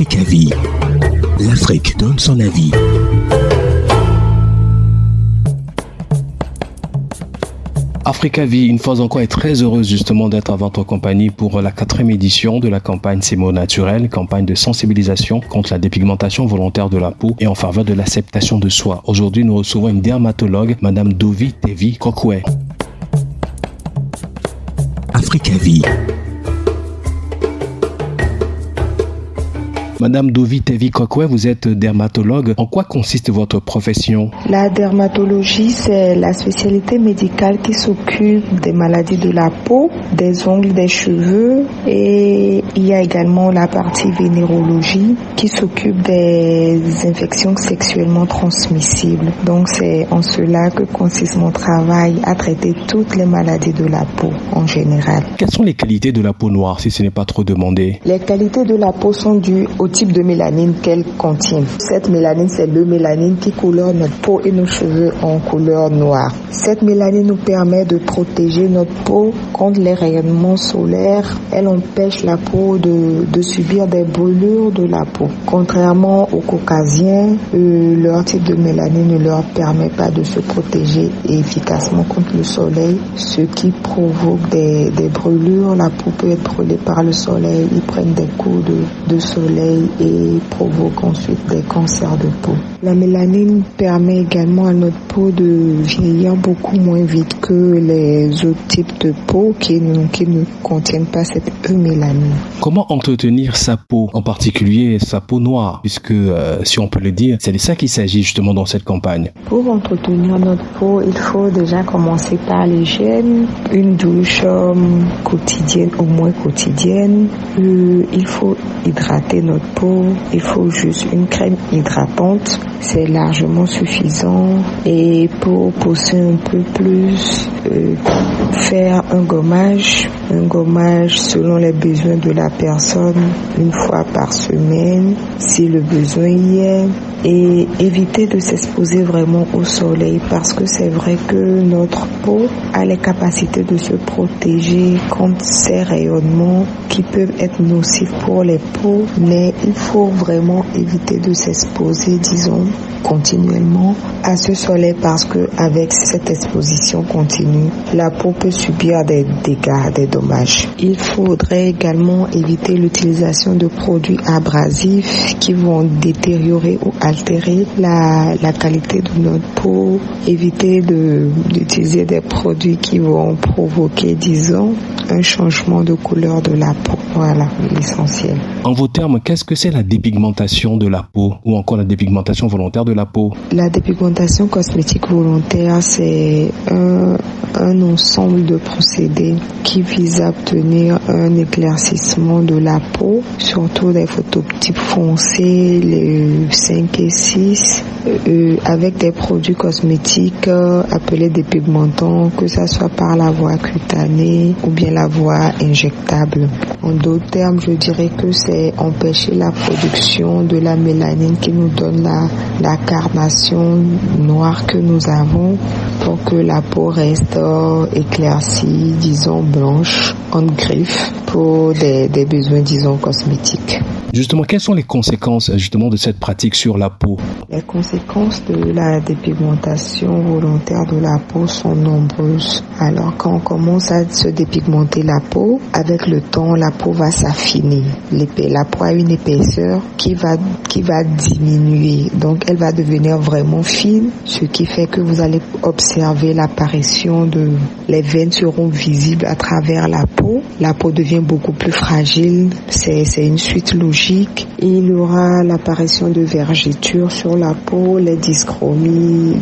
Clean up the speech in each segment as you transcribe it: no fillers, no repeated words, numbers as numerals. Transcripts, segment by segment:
Africa-Vie. L'Afrique donne son avis. Africa-Vie, une fois encore, est très heureuse justement d'être à votre compagnie pour la 4e édition de la campagne C'est Mots Naturels, campagne de sensibilisation contre la dépigmentation volontaire de la peau et en faveur de l'acceptation de soi. Aujourd'hui, nous recevons une dermatologue, Madame Dovi Tevi Kokwe. Africa-Vie. Madame Dovi Tevi Kokwe, vous êtes dermatologue. En quoi consiste votre profession? La dermatologie, c'est la spécialité médicale qui s'occupe des maladies de la peau, des ongles, des cheveux, et il y a également la partie vénérologie qui s'occupe des infections sexuellement transmissibles. Donc c'est en cela que consiste mon travail, à traiter toutes les maladies de la peau en général. Quelles sont les qualités de la peau noire, si ce n'est pas trop demandé? Les qualités de la peau sont dues au type de mélanine qu'elle contient. Cette mélanine, c'est le mélanine qui couleur notre peau et nos cheveux en couleur noire. Cette mélanine nous permet de protéger notre peau contre les rayonnements solaires. Elle empêche la peau de subir des brûlures de la peau. Contrairement aux caucasiens, leur type de mélanine ne leur permet pas de se protéger efficacement contre le soleil, ce qui provoque des brûlures. La peau peut être brûlée par le soleil, ils prennent des coups de soleil et provoque ensuite des cancers de peau. La mélanine permet également à notre peau de vieillir beaucoup moins vite que les autres types de peau qui ne contiennent pas cette mélanine. Comment entretenir sa peau, en particulier sa peau noire, puisque si on peut le dire, c'est de ça qu'il s'agit justement dans cette campagne. Pour entretenir notre peau, il faut déjà commencer par l'hygiène, une douche quotidienne, au moins quotidienne. Il faut hydrater notre peau, il faut juste une crème hydratante, c'est largement suffisant. Et pour pousser un peu plus, faire un gommage selon les besoins de la personne, une fois par semaine si le besoin y est, et éviter de s'exposer vraiment au soleil parce que c'est vrai que notre peau a les capacités de se protéger contre ces rayonnements qui peuvent être nocifs pour les peaux, mais il faut vraiment éviter de s'exposer, disons, continuellement à ce soleil parce que avec cette exposition continue, la peau peut subir des dégâts, des dommages. Il faudrait également éviter l'utilisation de produits abrasifs qui vont détériorer ou altérer la qualité de notre peau. Éviter d'utiliser des produits qui vont provoquer, disons, un changement de couleur de la peau. Voilà, l'essentiel. En vos termes, qu'est-ce que c'est la dépigmentation de la peau ou encore la dépigmentation volontaire de la peau? La dépigmentation cosmétique volontaire, c'est un ensemble de procédés qui visent à obtenir un éclaircissement de la peau, surtout des phototypes foncés, les 5 et 6, avec des produits cosmétiques appelés dépigmentants, que ce soit par la voie cutanée ou bien la voie injectable. En d'autres termes, je dirais que c'est empêcher la production de la mélanine qui nous donne la carnation noire que nous avons pour que la peau reste éclaircie, disons blanche, en griffe pour des besoins, disons, cosmétiques. Justement, quelles sont les conséquences justement de cette pratique sur la peau? Les conséquences de la dépigmentation volontaire de la peau sont nombreuses. Alors quand on commence à se dépigmenter la peau, avec le temps, la peau va s'affiner. La peau a une épaisseur qui va diminuer. Donc elle va devenir vraiment fine, ce qui fait que vous allez observer l'apparition les veines seront visibles à travers la peau. La peau devient beaucoup plus fragile. C'est une suite logique. Il y aura l'apparition de vergetures sur la peau, les dyschromies,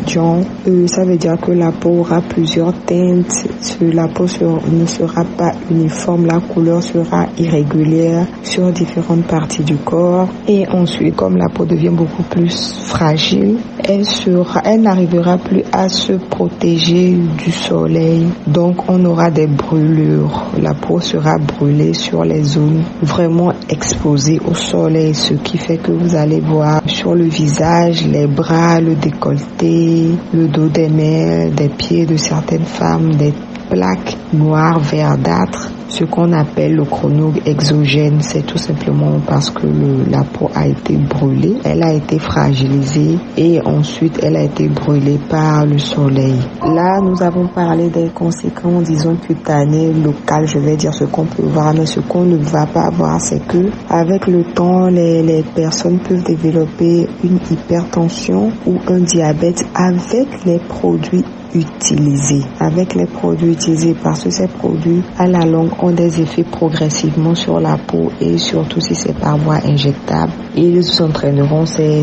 ça veut dire que la peau aura plusieurs teintes. La peau ne sera pas uniforme, la couleur sera irrégulière sur différentes parties du corps. Et ensuite, comme la peau devient beaucoup plus fragile, elle n'arrivera plus à se protéger du soleil. Donc on aura des brûlures. La peau sera brûlée sur les zones vraiment exposées au soleil, ce qui fait que vous allez voir sur le visage, les bras, le décolleté, le dos des mains, des pieds de certaines femmes, des plaques noires verdâtres ce qu'on appelle le chrono exogène. C'est tout simplement parce que la peau a été brûlée, elle a été fragilisée et ensuite elle a été brûlée par le soleil. Là, nous avons parlé des conséquences, disons, cutanées, locales, je vais dire ce qu'on peut voir, mais ce qu'on ne va pas voir, c'est que avec le temps, les personnes peuvent développer une hypertension ou un diabète avec les produits utilisés, parce que ces produits à la longue ont des effets progressivement sur la peau et surtout si c'est par voie injectable, ils entraîneront ces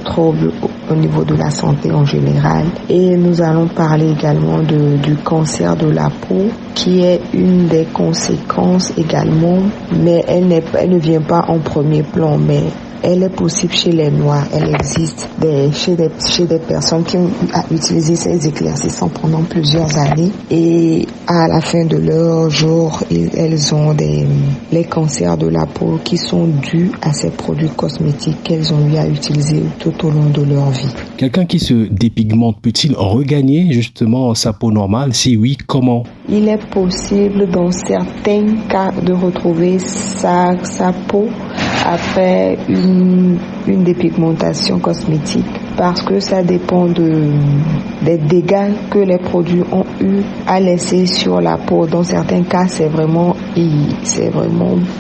troubles au niveau de la santé en général. Et nous allons parler également du cancer de la peau qui est une des conséquences également, mais elle ne vient pas en premier plan, mais elle est possible chez les Noirs. Elle existe chez des personnes qui ont utilisé ces éclaircissants pendant plusieurs années et à la fin de leur jour, elles ont les cancers de la peau qui sont dus à ces produits cosmétiques qu'elles ont eu à utiliser tout au long de leur vie. Quelqu'un qui se dépigmente peut-il regagner justement sa peau normale? Si oui, comment? Il est possible dans certains cas de retrouver sa peau après une dépigmentation cosmétique parce que ça dépend des dégâts que les produits ont eu à laisser sur la peau. Dans certains cas, c'est vraiment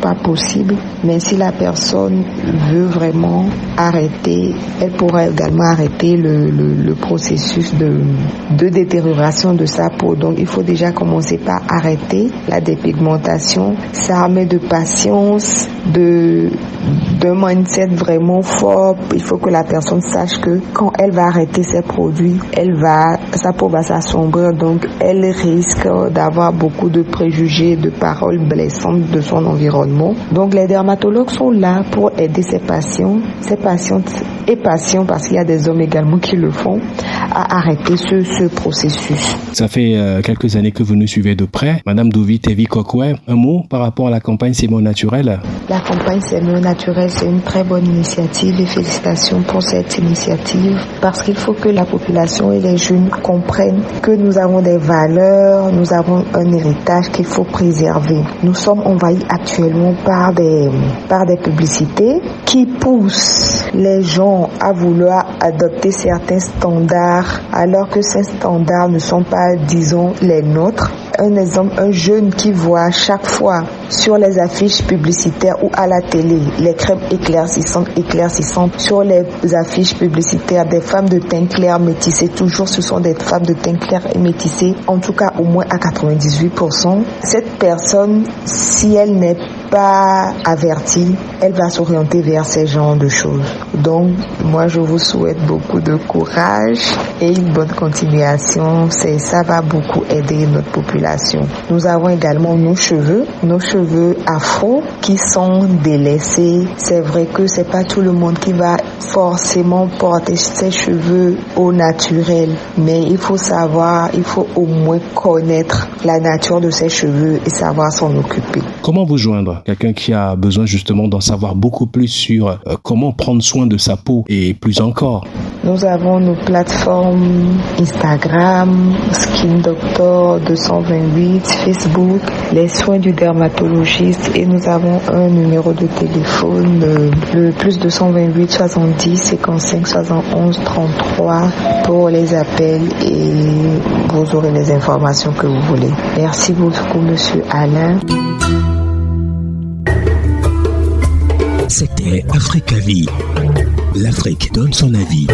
pas possible. Mais si la personne veut vraiment arrêter, elle pourra également arrêter le processus de détérioration de sa peau. Donc, il faut déjà commencer par arrêter la dépigmentation, s'armer de patience, d'un mindset vraiment fort. Il faut que la personne sache que quand elle va arrêter ses produits, sa peau va s'assombrir, donc elle risque d'avoir beaucoup de préjugés, de paroles blessantes de son environnement. Donc les dermatologues sont là pour aider ces patientes et patients, parce qu'il y a des hommes également qui le font, à arrêter ce processus. Ça fait quelques années que vous nous suivez de près. Madame Douvi Tevi Kokwe, un mot par rapport à la campagne C'est Mon Naturel? La campagne C'est Mon Naturel, c'est une très bonne initiative et félicitations pour cette initiative parce qu'il faut que la population et les jeunes comprennent que nous avons des valeurs, nous avons un héritage qu'il faut préserver. Nous sommes envahis actuellement par des publicités qui poussent les gens à vouloir adopter certains standards alors que ces standards ne sont pas, disons, les nôtres. Un exemple, un jeune qui voit chaque fois sur les affiches publicitaires ou à la télé les crèmes éclaircissantes sur les affiches publicitaires des femmes de teint clair métissées, toujours ce sont des femmes de teint clair et métissées, en tout cas au moins à 98%. Cette personne, si elle n'est pas avertie, elle va s'orienter vers ces genres de choses. Donc, moi je vous souhaite beaucoup de courage et une bonne continuation. Ça va beaucoup aider notre population. Nous avons également nos cheveux afro qui sont délaissés. C'est vrai que c'est pas tout le monde qui va forcément porter ses cheveux au naturel, mais il faut au moins connaître la nature de ses cheveux et savoir s'en occuper. Comment vous joindre? Quelqu'un qui a besoin justement d'en savoir beaucoup plus sur comment prendre soin de sa peau et plus encore. Nous avons nos plateformes Instagram, Skin Doctor 228, Facebook, les soins du dermatologiste, et nous avons un numéro de téléphone, le plus 228 70 55 71 33 pour les appels, et vous aurez les informations que vous voulez. Merci beaucoup, Monsieur Alain. C'était Africa Vie. L'Afrique donne son avis.